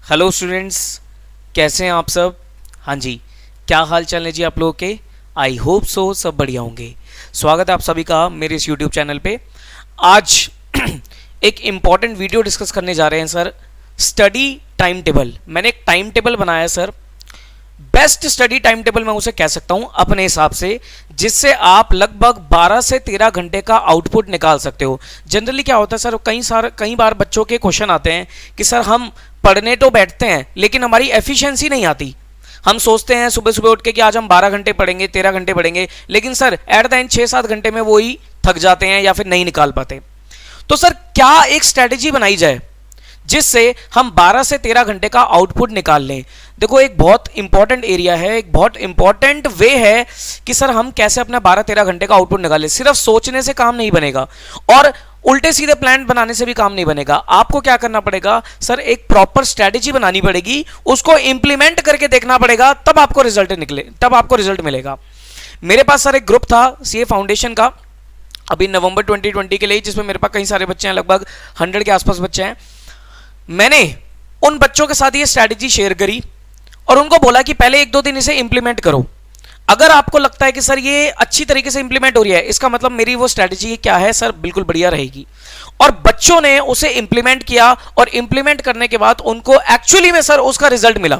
Hello students, कैसे हैं आप सब। हाँ जी, क्या हाल चाल है जी आप लोगों के। आई होप सो सब बढ़िया होंगे। स्वागत है आप सभी का मेरे इस यूट्यूब चैनल पे। आज एक इम्पॉर्टेंट वीडियो डिस्कस करने जा रहे हैं सर। स्टडी टाइम टेबल, मैंने एक टाइम टेबल बनाया है sir. Best study time table मैं उसे कह सकता हूं अपने हिसाब से, जिससे आप लगभग 12 से 13 घंटे का आउटपुट निकाल सकते हो। जनरली क्या होता है सर, कई बार बच्चों के क्वेश्चन आते हैं कि सर हम पढ़ने तो बैठते हैं लेकिन हमारी एफिशिएंसी नहीं आती। हम सोचते हैं सुबह सुबह उठ के कि आज हम 12 घंटे पढ़ेंगे, 13 घंटे पढ़ेंगे, लेकिन सर एट द एंड 6-7 घंटे में वो ही थक जाते हैं या फिर नहीं निकाल पाते। तो सर क्या एक स्ट्रेटेजी बनाई जाए जिससे हम 12 से 13 घंटे का आउटपुट निकाल लें। देखो, एक बहुत इंपॉर्टेंट एरिया है, एक बहुत इंपॉर्टेंट वे है कि सर हम कैसे अपना 12-13 घंटे का आउटपुट निकालें। सिर्फ सोचने से काम नहीं बनेगा और उल्टे सीधे प्लान बनाने से भी काम नहीं बनेगा। आपको क्या करना पड़ेगा सर, एक प्रॉपर स्ट्रेटेजी बनानी पड़ेगी, उसको इंप्लीमेंट करके देखना पड़ेगा, तब आपको रिजल्ट मिलेगा। मेरे पास सर एक ग्रुप था सीए फाउंडेशन का अभी नवंबर 2020 के लिए, जिसमें मेरे पास कई सारे बच्चे हैं, लगभग 100 के आसपास बच्चे हैं। मैंने उन बच्चों के साथ ये स्ट्रैटेजी शेयर करी और उनको बोला कि पहले 1-2 दिन इसे इंप्लीमेंट करो। अगर आपको लगता है कि सर ये अच्छी तरीके से इंप्लीमेंट हो रही है, इसका मतलब मेरी वो स्ट्रैटेजी क्या है सर, बिल्कुल बढ़िया रहेगी। और बच्चों ने उसे इंप्लीमेंट किया और इंप्लीमेंट करने के बाद उनको एक्चुअली में सर उसका रिजल्ट मिला।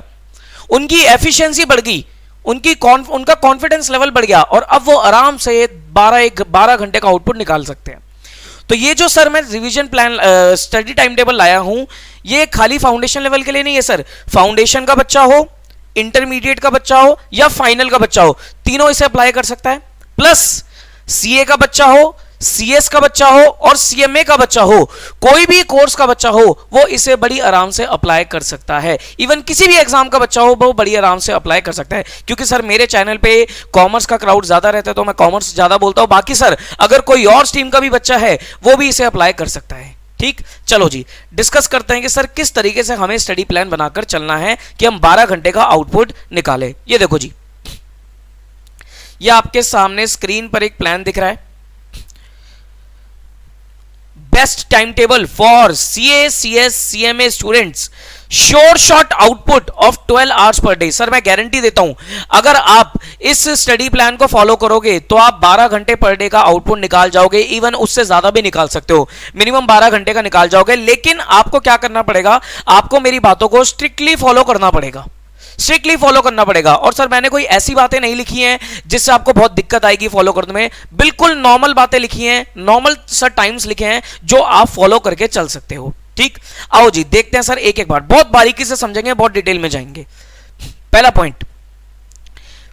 उनकी एफिशिएंसी बढ़ गई, उनका कॉन्फिडेंस लेवल बढ़ गया और अब वो आराम से 12 घंटे का आउटपुट निकाल सकते हैं। तो ये जो सर मैं revision plan study time table लाया हूं, ये खाली फाउंडेशन लेवल के लिए नहीं है सर। फाउंडेशन का बच्चा हो, इंटरमीडिएट का बच्चा हो या फाइनल का बच्चा हो, तीनों इसे अप्लाई कर सकता है। प्लस सीए का बच्चा हो, सीएस का बच्चा हो और सीएमए का बच्चा हो, कोई भी कोर्स का बच्चा हो, वो इसे बड़ी आराम से अप्लाई कर सकता है। इवन किसी भी एग्जाम का बच्चा हो, वो बड़ी आराम से अप्लाई कर सकता है। क्योंकि सर मेरे चैनल पे कॉमर्स का क्राउड ज्यादा रहता है तो मैं कॉमर्स ज्यादा बोलता हूं। बाकी सर अगर कोई और स्ट्रीम का भी बच्चा है वो भी इसे अप्लाई कर सकता है। ठीक, चलो जी डिस्कस करते हैं कि सर किस तरीके से हमें स्टडी प्लान बनाकर चलना है कि हम 12 घंटे का आउटपुट निकालें। ये देखो जी, ये आपके सामने स्क्रीन पर एक प्लान दिख रहा है। Best time table for CA, CS, CMA students, sure shot output of 12 hours per day. Sir मैं गारंटी देता हूं, अगर आप इस स्टडी प्लान को फॉलो करोगे तो आप 12 घंटे पर डे का आउटपुट निकाल जाओगे। इवन उससे ज्यादा भी निकाल सकते हो, मिनिमम 12 घंटे का निकाल जाओगे। लेकिन आपको क्या करना पड़ेगा, आपको मेरी बातों को स्ट्रिक्टली फॉलो करना पड़ेगा, स्ट्रिक्टली फॉलो करना पड़ेगा। और सर मैंने कोई ऐसी बातें नहीं लिखी हैं जिससे आपको बहुत दिक्कत आएगी फॉलो करने में। बिल्कुल नॉर्मल बातें लिखी हैं, नॉर्मल सर टाइम्स लिखे हैं जो आप फॉलो करके चल सकते हो। ठीक, आओ जी देखते हैं सर एक एक बार, बहुत बारीकी से समझेंगे, बहुत डिटेल में जाएंगे। पहला point,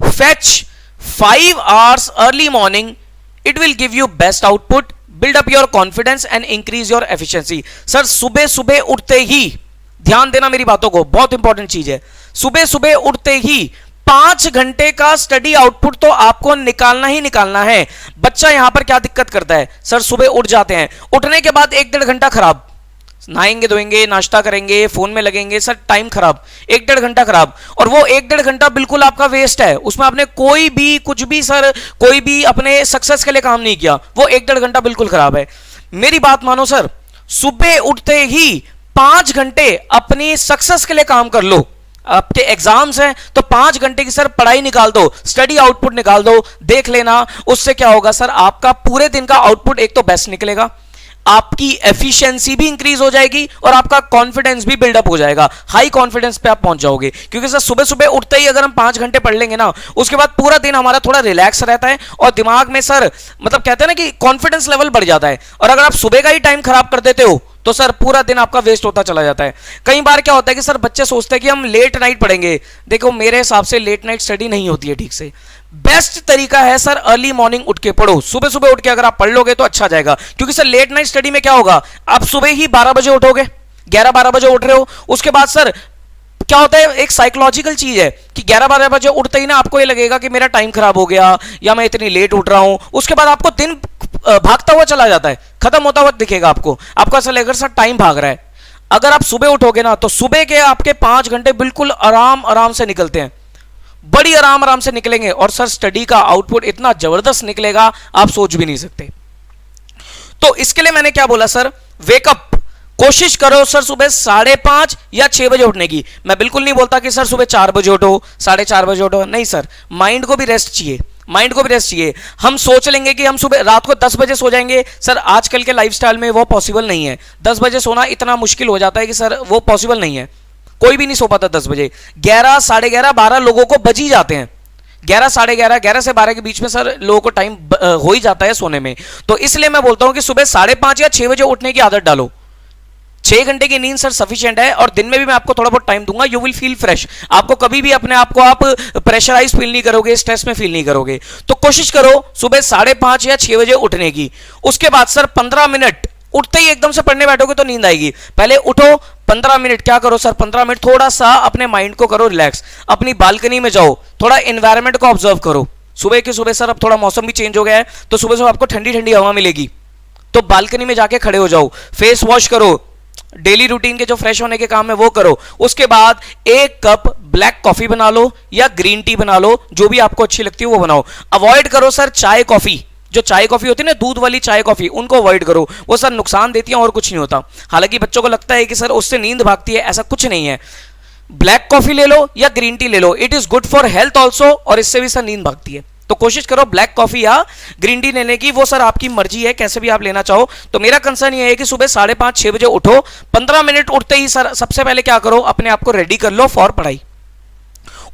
fetch 5 hours early morning, it will give you best output, build up your confidence and increase your efficiency. Sir सुबह सुबह उठते ही, ध्यान देना मेरी बातों को, बहुत इंपॉर्टेंट चीज है। सुबह सुबह उठते ही 5 घंटे का स्टडी आउटपुट तो आपको निकालना ही निकालना है। बच्चा यहां पर क्या दिक्कत करता है सर, सुबह उठ जाते हैं, उठने के बाद 1-1.5 घंटा खराब, नहाएंगे धोएंगे, नाश्ता करेंगे, फोन में लगेंगे, सर टाइम खराब, 1-1.5 घंटा खराब। और वो 1-1.5 घंटा बिल्कुल आपका वेस्ट है, उसमें आपने कोई भी कुछ भी सर, कोई भी अपने सक्सेस के लिए काम नहीं किया, वो 1-1.5 घंटा बिल्कुल खराब है। मेरी बात मानो सर, सुबह उठते ही 5 घंटे अपनी सक्सेस के लिए काम कर लो। आपके एग्जाम्स हैं तो 5 घंटे की सर पढ़ाई निकाल दो, स्टडी आउटपुट निकाल दो। देख लेना उससे क्या होगा सर, आपका पूरे दिन का आउटपुट एक तो बेस्ट निकलेगा, आपकी एफिशिएंसी भी इंक्रीज हो जाएगी और आपका कॉन्फिडेंस भी बिल्डअप हो जाएगा। हाई कॉन्फिडेंस पे आप पहुंच जाओगे। क्योंकि सर सुबह सुबह उठते ही अगर हम 5 घंटे पढ़ लेंगे ना, उसके बाद पूरा दिन हमारा थोड़ा रिलैक्स रहता है और दिमाग में सर मतलब कहते हैं ना कि कॉन्फिडेंस लेवल बढ़ जाता है। और अगर आप सुबह का ही टाइम खराब कर देते हो तो सर पूरा दिन आपका वेस्ट होता चला जाता है। कई बार क्या होता है कि सर बच्चे सोचते हैं कि हम लेट नाइट पढ़ेंगे। देखो मेरे हिसाब से लेट नाइट स्टडी नहीं होती है ठीक से। बेस्ट तरीका है सर अर्ली मॉर्निंग उठ के पढ़ो। सुबह सुबह उठ के अगर आप पढ़ लोगे तो अच्छा जाएगा। क्योंकि सर लेट नाइट स्टडी में क्या होगा, आप सुबह ही 12 बजे उठोगे, 11-12 बजे उठ रहे हो, उसके बाद सर क्या होता है, एक साइकोलॉजिकल चीज है कि 11-12 बजे उठते ही ना आपको ये लगेगा कि मेरा टाइम खराब हो गया या मैं इतनी लेट उठ रहा हूं। उसके बाद आपको दिन भागता हुआ चला जाता है, खत्म होता हुआ दिखेगा आपको ऐसा लगेगा सर टाइम भाग रहा है। अगर आप सुबह उठोगे ना तो सुबह के आपके 5 घंटे बिल्कुल आराम से निकलते हैं, बड़ी आराम से निकलेंगे और सर स्टडी का आउटपुट इतना जबरदस्त निकलेगा आप सोच भी नहीं सकते। तो इसके लिए मैंने क्या बोला सर, वेकअप कोशिश करो सर सुबह 5:30 या 6 बजे उठने की। मैं बिल्कुल नहीं बोलता कि सर सुबह 4 बजे उठो, 4:30 बजे उठो, नहीं सर, माइंड को भी रेस्ट चाहिए, माइंड को भी रेस्ट चाहिए। हम सोच लेंगे कि हम सुबह रात को 10 बजे सो जाएंगे, सर आजकल के लाइफस्टाइल में वो पॉसिबल नहीं है। 10 बजे सोना इतना मुश्किल हो जाता है कि सर वो पॉसिबल नहीं है, कोई भी नहीं सो पाता 10 बजे। 11, 11:30, 12 लोगों को बज ही जाते हैं। 11, 11:30, 11 से 12 के बीच में सर लोगों को टाइम हो ही जाता है सोने में। तो इसलिए मैं बोलता हूं कि सुबह 5:30 या 6 बजे उठने की आदत डालो। 6 घंटे की नींद सर सफिशिएंट है, और दिन में भी मैं आपको थोड़ा बहुत टाइम दूंगा, यू विल फील फ्रेश। आपको कभी भी अपने आप को आप प्रेशराइज फील नहीं करोगे, स्ट्रेस में फील नहीं करोगे। तो कोशिश करो सुबह 5:30 या 6 बजे उठने की। उसके बाद सर 15 मिनट, उठते ही एकदम से पढ़ने बैठोगे तो नींद आएगी। पहले उठो, 15 मिनट क्या करो सर, 15 मिनट थोड़ा सा अपने माइंड को करो रिलैक्स। अपनी बालकनी में जाओ, थोड़ा एनवायरमेंट को ऑब्जर्व करो। सुबह के सुबह सर अब थोड़ा मौसम भी चेंज हो गया है, तो सुबह सुबह आपको ठंडी ठंडी हवा मिलेगी, तो बालकनी में जाके खड़े हो जाओ, फेस वॉश करो, डेली रूटीन के जो फ्रेश होने के काम है वो करो। उसके बाद 1 कप ब्लैक कॉफी बना लो या ग्रीन टी बना लो, जो भी आपको अच्छी लगती है वो बनाओ। अवॉइड करो सर चाय कॉफी, जो चाय कॉफी होती है ना, दूध वाली चाय कॉफी, उनको अवॉइड करो, वो सर नुकसान देती है और कुछ नहीं होता। हालांकि बच्चों को लगता है कि सर उससे नींद भागती है, ऐसा कुछ नहीं है। ब्लैक कॉफी ले लो या ग्रीन टी ले लो, it is good for health also, और इससे भी सर नींद भागती है। तो कोशिश करो ब्लैक कॉफी या ग्रीन टी लेने की, वो सर आपकी मर्जी है, कैसे भी आप लेना चाहो। तो मेरा कंसर्न ये है कि सुबह 5:30, 6 बजे उठो, 15 मिनट उठते ही सर सबसे पहले क्या करो, अपने आप को रेडी कर लो फॉर पढ़ाई।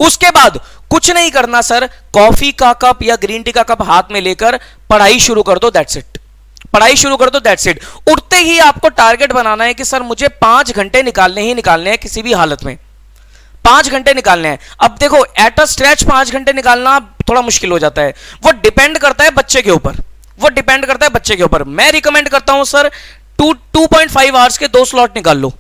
उसके बाद कुछ नहीं करना सर, कॉफी का कप या ग्रीन टी का कप हाथ में लेकर पढ़ाई शुरू कर दो, दैट्स इट। पढ़ाई शुरू कर दो, दैट्स इट। उठते ही आपको टारगेट बनाना है कि सर मुझे 5 घंटे निकालने ही निकालने हैं, किसी भी हालत में 5 घंटे निकालने हैं। अब देखो एट अ स्ट्रेच 5 घंटे निकालना थोड़ा मुश्किल हो जाता है, वो डिपेंड करता है बच्चे के ऊपर, वो डिपेंड करता है बच्चे के ऊपर। मैं रिकमेंड करता हूं सर 2.5 आवर्स के 2 स्लॉट निकाल लो,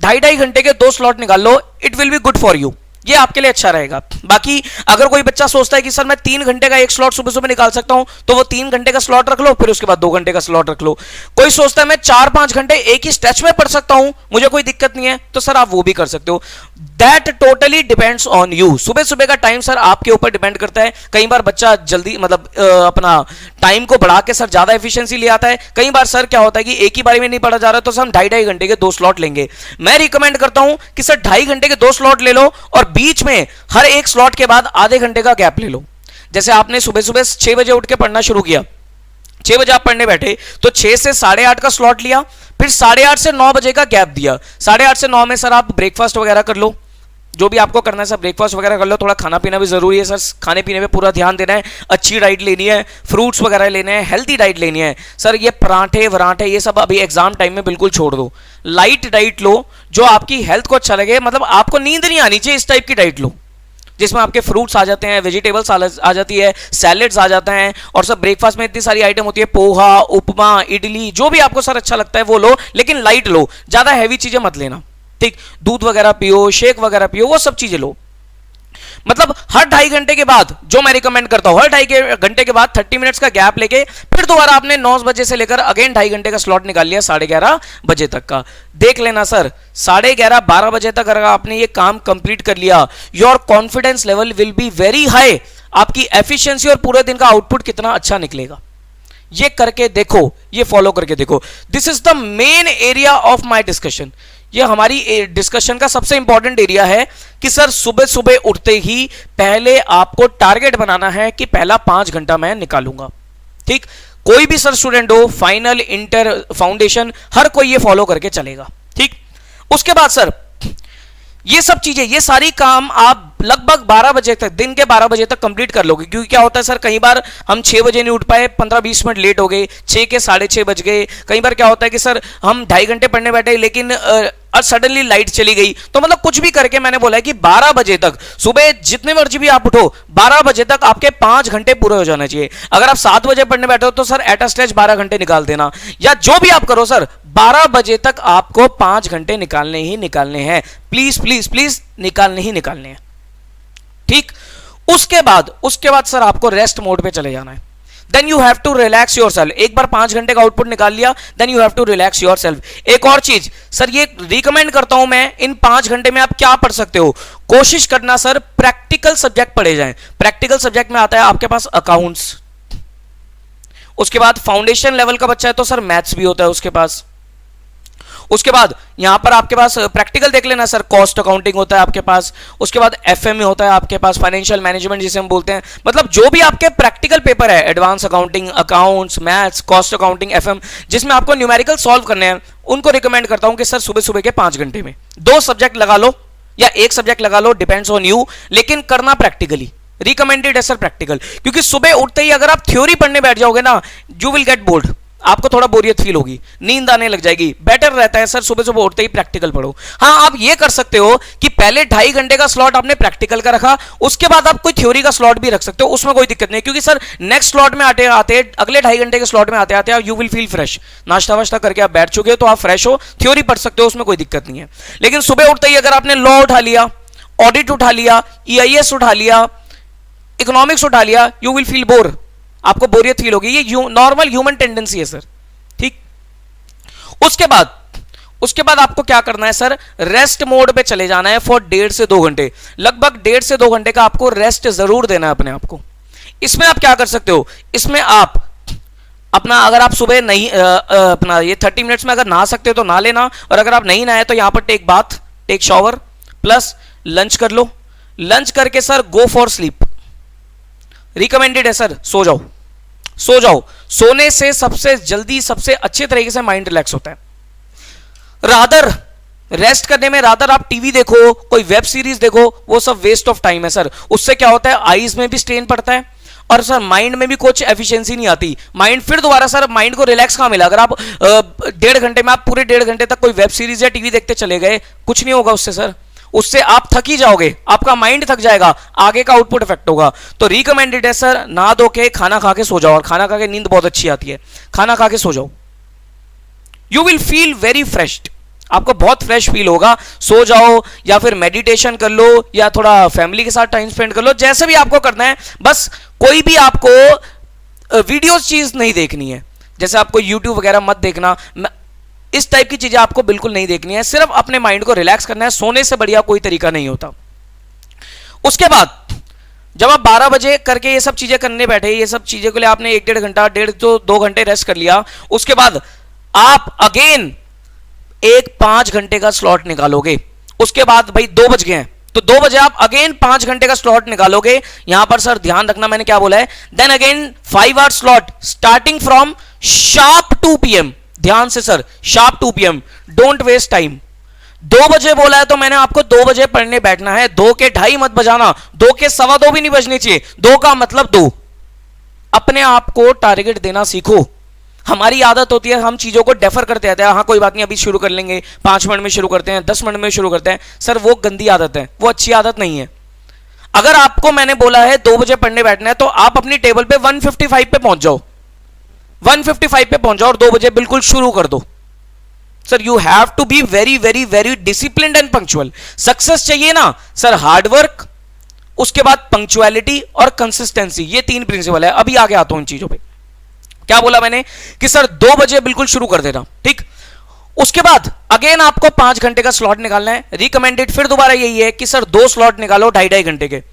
2.5 घंटे के 2 स्लॉट निकाल लो, it will be good for you, ये आपके लिए अच्छा रहेगा। बाकी अगर कोई बच्चा सोचता है कि सर मैं 3 घंटे का एक स्लॉट सुबह सुबह निकाल सकता हूं, तो वो 3 घंटे का स्लॉट रख लो, फिर उसके बाद 2 घंटे का स्लॉट रख लो। कोई सोचता है मैं 4-5 घंटे एक ही स्ट्रेच में पढ़ सकता हूं, मुझे कोई दिक्कत नहीं है, तो सर आप वो भी कर सकते हो। That totally depends on you. सुबह सुबह का टाइम सर आपके ऊपर डिपेंड करता है। कई बार बच्चा जल्दी मतलब अपना टाइम को बढ़ा के सर ज्यादा एफिशिएंसी ले आता है। कई बार सर क्या होता है कि एक ही बारी में नहीं पढ़ा जा रहा, तो सर हम 2.5 घंटे के 2 स्लॉट लेंगे। मैं रिकमेंड करता हूं कि सर 2.5 घंटे के 2 स्लॉट ले लो, और बीच में हर एक स्लॉट के बाद आधे घंटे का गैप ले लो। जैसे आपने सुबह सुबह 6 बजे उठ के पढ़ना शुरू किया, 6 बजे आप पढ़ने बैठे, तो 6 से 8:30 का स्लॉट लिया, फिर 8:30 से 9 बजे का गैप दिया। 8:30 से 9 में सर आप ब्रेकफास्ट वगैरह कर लो, जो भी आपको करना है सर, ब्रेकफास्ट वगैरह कर लो। थोड़ा खाना पीना भी जरूरी है सर, खाने पीने पे पूरा ध्यान देना है, अच्छी डाइट लेनी है, फ्रूट्स वगैरह लेने हैं, हेल्थी डाइट लेनी है सर। ये पराठे वराठे ये सब अभी एग्जाम टाइम में बिल्कुल छोड़ दो, लाइट डाइट लो, जो आपकी हेल्थ को अच्छा लगे। मतलब आपको नींद नहीं आनी चाहिए, इस टाइप की डाइट लो जिसमें आपके फ्रूट्स आ जाते हैं, वेजिटेबल्स आ जाती है, सैलेड्स आ जाते हैं, और सब ब्रेकफास्ट में इतनी सारी आइटम होती है, पोहा, उपमा, इडली, जो भी आपको सर अच्छा लगता है वो लो, लेकिन लाइट लो, ज्यादा हैवी चीजें मत लेना, ठीक। दूध वगैरह पियो, शेक वगैरह पियो, वो सब चीजें लो। मतलब हर 2.5 घंटे के बाद, जो मैं रिकमेंड करता हूं, हर 2.5 घंटे के बाद 30 मिनट्स का गैप लेके फिर दोबारा आपने 9 बजे से लेकर अगेन 2.5 घंटे का स्लॉट निकाल लिया 11:30 बजे तक का। देख लेना सर 11:30 12 बजे तक अगर आपने ये काम कंप्लीट कर लिया, your confidence level will be very high. आपकी एफिशिएंसी और पूरे दिन का आउटपुट कितना अच्छा निकलेगा, ये करके देखो, ये फॉलो करके देखो। This is the main area of my discussion. ये हमारी डिस्कशन का सबसे इंपॉर्टेंट एरिया है कि सर सुबह सुबह उठते ही पहले आपको टारगेट बनाना है कि पहला 5 घंटा मैं निकालूंगा, ठीक। कोई भी सर स्टूडेंट हो, फाइनल, इंटर, फाउंडेशन, हर कोई ये फॉलो करके चलेगा, ठीक। उसके बाद सर ये सब चीजें, ये सारी काम आप लगभग 12 बजे तक, दिन के 12 बजे तक कंप्लीट कर लोगे। क्योंकि क्या होता है सर, कई बार हम 6 बजे नहीं उठ पाए, 15-20 मिनट लेट हो गए, 6 के 6:30 बज गए। कई बार क्या होता है कि सर हम 2.5 घंटे पढ़ने बैठे, लेकिन सडनली लाइट चली गई। तो मतलब कुछ भी करके मैंने बोला है कि 12 बजे तक, सुबह जितने मर्जी भी आप उठो, 12 बजे तक आपके 5 घंटे पूरे हो जाने चाहिए। अगर आप 7 बजे पढ़ने बैठे हो तो सर एट अ स्ट्रेच 12 घंटे निकाल देना, या जो भी आप करो सर 12 बजे तक आपको 5 घंटे निकालने ही निकालने हैं। प्लीज प्लीज प्लीज निकालने ही निकालने हैं, ठीक। उसके बाद सर आपको रेस्ट मोड पे चले जाना है। Then you have to relax your self. एक बार 5 घंटे का आउटपुट निकाल लिया, then you have to relax your self. एक और चीज सर, ये रिकमेंड करता हूं मैं, इन 5 घंटे में आप क्या पढ़ सकते हो, कोशिश करना सर प्रैक्टिकल सब्जेक्ट पढ़े जाएं। प्रैक्टिकल सब्जेक्ट में आता है आपके पास अकाउंट्स, उसके बाद फाउंडेशन लेवल का बच्चा है तो सर मैथ्स भी होता है उसके पास, उसके बाद यहां पर आपके पास प्रैक्टिकल देख लेना सर, कॉस्ट अकाउंटिंग होता है आपके पास, उसके बाद एफएमए होता है आपके पास, फाइनेंशियल मैनेजमेंट जिसे हम बोलते हैं, मतलब जो भी आपके प्रैक्टिकल पेपर है, advance accounting, accounts, maths, cost accounting, FM, जिसमें आपको न्यूमेरिकल सॉल्व करने हैं, उनको रिकमेंड करता हूं कि सर सुबह सुबह के 5 घंटे में 2 सब्जेक्ट लगा लो या 1 सब्जेक्ट लगा लो, डिपेंड्स ऑन यू, लेकिन करना प्रैक्टिकली रिकमेंडेड है सर प्रैक्टिकल, क्योंकि सुबह उठते ही अगर आप थ्योरी पढ़ने बैठ जाओगे ना, यू विल गेट बोर्ड, आपको थोड़ा बोरियत फील होगी, नींद आने लग जाएगी। बेटर रहता है सर सुबह सुबह उठते ही प्रैक्टिकल पढ़ो। हाँ, आप ये कर सकते हो कि पहले 2.5 घंटे का स्लॉट आपने प्रैक्टिकल का रखा, उसके बाद आप कोई थ्योरी का स्लॉट भी रख सकते हो, उसमें कोई दिक्कत नहीं, क्योंकि सर नेक्स्ट स्लॉट में आते आते, अगले 2.5 घंटे के स्लॉट में आते आते यू विल फील फ्रेश, नाश्ता वाश्ता करके आप बैठ चुके हो तो आप फ्रेश हो, थ्योरी पढ़ सकते हो, उसमें कोई दिक्कत नहीं है। लेकिन सुबह उठते ही अगर आपने लॉ उठा लिया, ऑडिट उठा लिया, EIS उठा लिया, इकोनॉमिक्स उठा लिया, यू विल फील बोर, आपको बोरियत फील होगी, ये नॉर्मल ह्यूमन टेंडेंसी है सर, ठीक। उसके बाद आपको क्या करना है सर, रेस्ट मोड पे चले जाना है फॉर 1.5 से 2 घंटे, लगभग 1.5 से 2 घंटे का आपको रेस्ट जरूर देना है अपने आप को। इसमें आप क्या कर सकते हो, इसमें आप अपना, अगर आप सुबह नहीं अपना ये 30 मिनट्स में अगर नहा सकते हो तो नहा लेना, और अगर आप नहीं नहाए तो यहां पर take bath, take shower, plus lunch कर लो, लंच करके sir go for sleep, recommended है सर, सो जाओ, सो जाओ, सोने से सबसे जल्दी सबसे अच्छे तरीके से माइंड रिलैक्स होता है। रादर रेस्ट करने में, रादर आप टीवी देखो, कोई वेब सीरीज देखो, वो सब वेस्ट ऑफ टाइम है सर, उससे क्या होता है, आईज में भी स्ट्रेन पड़ता है, और सर माइंड में भी कुछ एफिशिएंसी नहीं आती, माइंड फिर दोबारा सर माइंड को रिलैक्स कहां मिला, अगर आप 1.5 घंटे में आप पूरे 1.5 घंटे तक कोई वेब सीरीज या टीवी देखते चले गए, कुछ नहीं होगा उससे सर, उससे आप थक ही जाओगे, आपका माइंड थक जाएगा, आगे का आउटपुट इफेक्ट होगा। तो रिकमेंडेड है सर, नहा धो के खाना खा के सो जाओ, और खाना खा के नींद बहुत अच्छी आती है, खाना खा के सो जाओ, you will feel very fresh, आपको बहुत फ्रेश फील होगा, सो जाओ, या फिर मेडिटेशन कर लो, या थोड़ा फैमिली के साथ टाइम स्पेंड कर लो, जैसे भी आपको करना है, बस कोई भी आपको वीडियोस चीज नहीं देखनी है, जैसे आपको यूट्यूब वगैरह मत देखना, इस टाइप की चीजें आपको बिल्कुल नहीं देखनी है, सिर्फ अपने माइंड को रिलैक्स करना है, सोने से बढ़िया कोई तरीका नहीं होता। उसके बाद जब आप 12 बजे करके ये सब चीजें करने बैठे, ये सब चीजें के लिए आपने 1-1.5 घंटा, 1.5 तो 2 घंटे रेस्ट कर लिया, उसके बाद आप अगेन एक 5 घंटे का स्लॉट निकालोगे, उसके बाद भाई 2 बज गए हैं तो 2 बजे आप अगेन 5 घंटे का स्लॉट निकालोगे, यहां पर सर ध्यान रखना मैंने क्या बोला है, then again 5 hour slot starting from sharp 2 PM, ध्यान से sir, sharp 2 PM, don't waste time. 2 बजे बोला है तो मैंने आपको 2 बजे पढ़ने बैठना है, 2 के 2:30 मत बजाना, 2 के 2:15 भी नहीं बजने चाहिए, 2 का मतलब 2। अपने आप को टारगेट देना सीखो। हमारी आदत होती है हम चीजों को डेफर करते रहते हैं, हाँ कोई बात नहीं अभी शुरू कर लेंगे, 5 मिनट में शुरू करते हैं, 10 मिनट में शुरू करते हैं, सर वो गंदी आदत है, वो अच्छी आदत नहीं है। अगर आपको मैंने बोला है 2 बजे पढ़ने बैठना है तो आप अपनी टेबल पे 155 पे पहुंच जाओ, 155 पे पहुंच जाओ और 2 बजे बिल्कुल शुरू कर दो। Sir you have to be very very very disciplined and punctual. Success चाहिए ना सर, हार्डवर्क, उसके बाद पंक्चुअलिटी और कंसिस्टेंसी, ये 3 प्रिंसिपल है। अभी आगे आता हूं इन चीजों पे। क्या बोला मैंने कि सर 2 बजे बिल्कुल शुरू कर देना, ठीक। उसके बाद अगेन आपको 5 घंटे का स्लॉट निकालना है। रिकमेंडेड फिर दोबारा यही है कि सर 2 स्लॉट निकालो 2.5 घंटे के,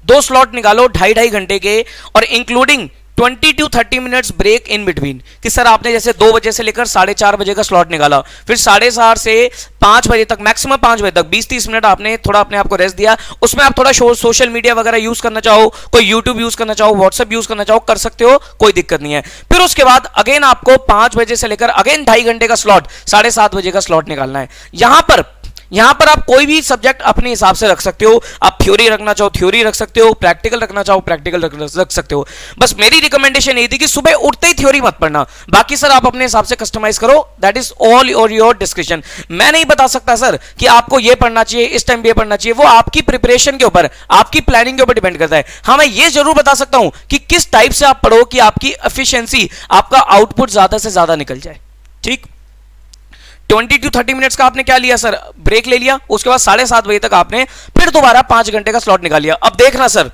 2 स्लॉट निकालो 2.5 घंटे के, और including 20 to 30 minutes break in between. कि सर आपने जैसे 2 बजे से लेकर 4:30 बजे का स्लॉट निकाला, फिर 4:30 से 5 बजे तक, मैक्सिमम 5 बजे तक 20-30 मिनट आपने थोड़ा अपने आप को रेस्ट दिया। उसमें आप थोड़ा सोशल मीडिया वगैरह यूज करना चाहो, कोई यूट्यूब यूज करना चाहो, व्हाट्सएप यूज करना चाहो, कर सकते हो, कोई दिक्कत नहीं है। फिर उसके बाद अगेन आपको 5 बजे से लेकर अगेन 2.5 घंटे का स्लॉट, 7:30 बजे का स्लॉट निकालना है। यहां पर आप कोई भी सब्जेक्ट अपने हिसाब से रख सकते हो। आप थ्योरी रखना चाहो थ्योरी रख सकते हो, प्रैक्टिकल रखना चाहो प्रैक्टिकल रख सकते हो। बस मेरी रिकमेंडेशन यही थी कि सुबह उठते ही थ्योरी मत पढ़ना, बाकी सर आप अपने हिसाब से कस्टमाइज करो, दैट इज ऑल और योर डिस्क्रिप्शन। मैं नहीं बता सकता सर कि आपको ये पढ़ना चाहिए, इस टाइम ये पढ़ना चाहिए, वो आपकी प्रिपरेशन के ऊपर, आपकी प्लानिंग के ऊपर डिपेंड करता है। हाँ मैं ये जरूर बता सकता हूं कि किस टाइप से आप पढ़ो कि आपकी एफिशिएंसी, आपका आउटपुट ज्यादा से ज्यादा निकल जाए, ठीक। 20 to 30 मिनट्स का आपने क्या लिया सर, ब्रेक ले लिया। उसके बाद 7:30 बजे तक आपने फिर दोबारा 5 घंटे का स्लॉट निकाल लिया। अब देखना सर,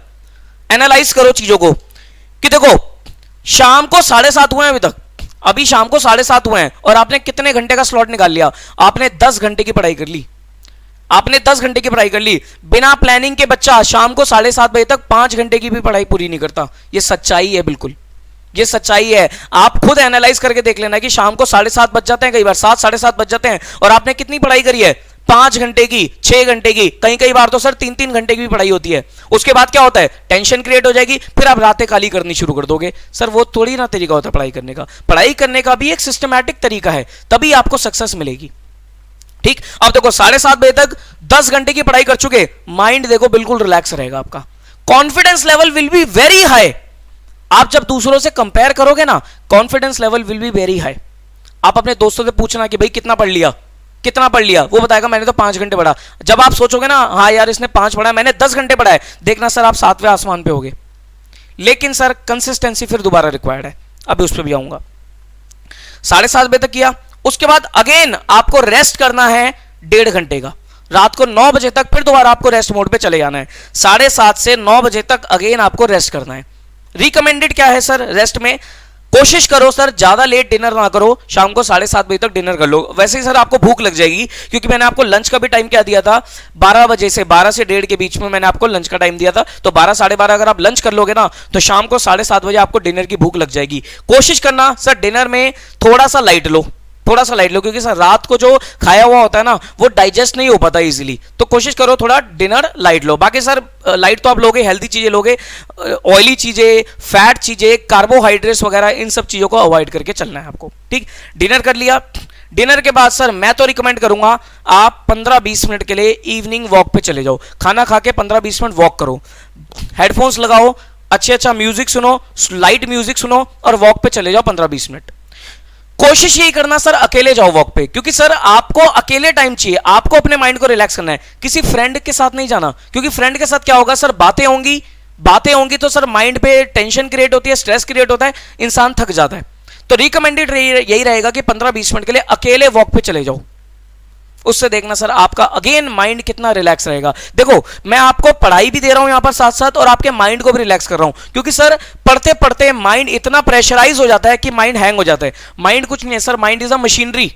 एनालाइज करो चीजों को कि देखो शाम को 7:30 हुए हैं अभी तक, अभी शाम को 7:30 हुए हैं और आपने कितने घंटे का स्लॉट निकाल लिया, आपने 10 घंटे की पढ़ाई कर ली। आपने 10 घंटे की पढ़ाई कर ली। बिना प्लानिंग के बच्चा शाम को 7:30 बजे तक 5 घंटे की भी पढ़ाई पूरी नहीं करता, यह सच्चाई है बिल्कुल। ये सच्चाई है। आप खुद एनालाइज करके देख लेना कि शाम को 7:30 बज जाते हैं, कई बार 7, 7:30 बज जाते हैं, और आपने कितनी पढ़ाई करी है? 5 घंटे की, 6 घंटे की, कई बार तो सर 3-3 घंटे की भी पढ़ाई होती है। उसके बाद क्या होता है? टेंशन क्रिएट हो जाएगी, फिर आप रातें खाली करनी शुरू कर दोगे। सर वो थोड़ी ना तरीका होता है पढ़ाई करने का। पढ़ाई करने का भी एक सिस्टमैटिक तरीका है, तभी आपको सक्सेस मिलेगी। ठीक, अब देखो 7:30 बजे तक 10 घंटे की पढ़ाई कर चुके, माइंड देखो बिल्कुल रिलैक्स रहेगा आपका, confidence level will be very high. आप जब दूसरों से कंपेयर करोगे ना, confidence level will be very high. आप अपने दोस्तों से पूछना कि भाई कितना पढ़ लिया, कितना पढ़ लिया, वो बताएगा मैंने तो 5 घंटे पढ़ा। जब आप सोचोगे ना हाँ यार इसने 5 पढ़ा, मैंने 10 घंटे पढ़ा है, देखना सर आप 7वें आसमान पे होगे। लेकिन सर कंसिस्टेंसी फिर दोबारा रिक्वायर्ड है, अभी उस पर भी आऊंगा। 7:30 बजे तक किया, उसके बाद अगेन आपको रेस्ट करना है 1.5 घंटे का। रात को 9 बजे तक फिर दोबारा आपको रेस्ट मोड पे चले जाना है। 7:30 से 9 बजे तक अगेन आपको रेस्ट करना है। रिकमेंडेड क्या है सर रेस्ट में? कोशिश करो सर ज्यादा लेट डिनर ना करो, शाम को 7:30 बजे तक डिनर कर लो। वैसे ही सर आपको भूख लग जाएगी, क्योंकि मैंने आपको लंच का भी टाइम क्या दिया था, 12 बजे से 12 से 1:30 के बीच में मैंने आपको लंच का टाइम दिया था। तो 12, 12:30 अगर आप लंच कर लोगे ना, तो शाम को 7:30 बजे आपको डिनर की भूख लग जाएगी। कोशिश करना सर डिनर में थोड़ा सा लाइट लो, थोड़ा सा लाइट लो, क्योंकि सर रात को जो खाया हुआ होता है ना वो डाइजेस्ट नहीं हो पाता इजीली। तो कोशिश करो थोड़ा डिनर लाइट लो। बाकी सर लाइट तो आप लोगे, हेल्दी चीजें लोगे, ऑयली चीजें, फैट चीजें, कार्बोहाइड्रेट्स वगैरह, इन सब चीजों को अवॉइड करके चलना है आपको। ठीक, डिनर कर लिया। डिनर के बाद सर मैं तो रिकमेंड करूंगा आप 15-20 मिनट के लिए इवनिंग वॉक पे चले जाओ। खाना खा के 15-20 मिनट वॉक करो, हेडफोन्स लगाओ, अच्छा म्यूजिक सुनो, लाइट म्यूजिक सुनो और वॉक पे चले जाओ 15-20 मिनट। कोशिश यही करना सर अकेले जाओ वॉक पे, क्योंकि सर आपको अकेले टाइम चाहिए, आपको अपने माइंड को रिलैक्स करना है। किसी फ्रेंड के साथ नहीं जाना, क्योंकि फ्रेंड के साथ क्या होगा सर, बातें होंगी तो सर माइंड पे टेंशन क्रिएट होती है, स्ट्रेस क्रिएट होता है, इंसान थक जाता है। तो रिकमेंडेड यही रहेगा कि 15-20 मिनट के लिए अकेले वॉक पे चले जाओ। उससे देखना सर आपका अगेन माइंड कितना रिलैक्स रहेगा। देखो मैं आपको पढ़ाई भी दे रहा हूं यहां पर साथ साथ, और आपके माइंड को भी रिलैक्स कर रहा हूं, क्योंकि सर पढ़ते पढ़ते माइंड इतना प्रेशराइज हो जाता है कि माइंड हैंग हो जाता है। माइंड कुछ नहीं है sir, mind is a machinery.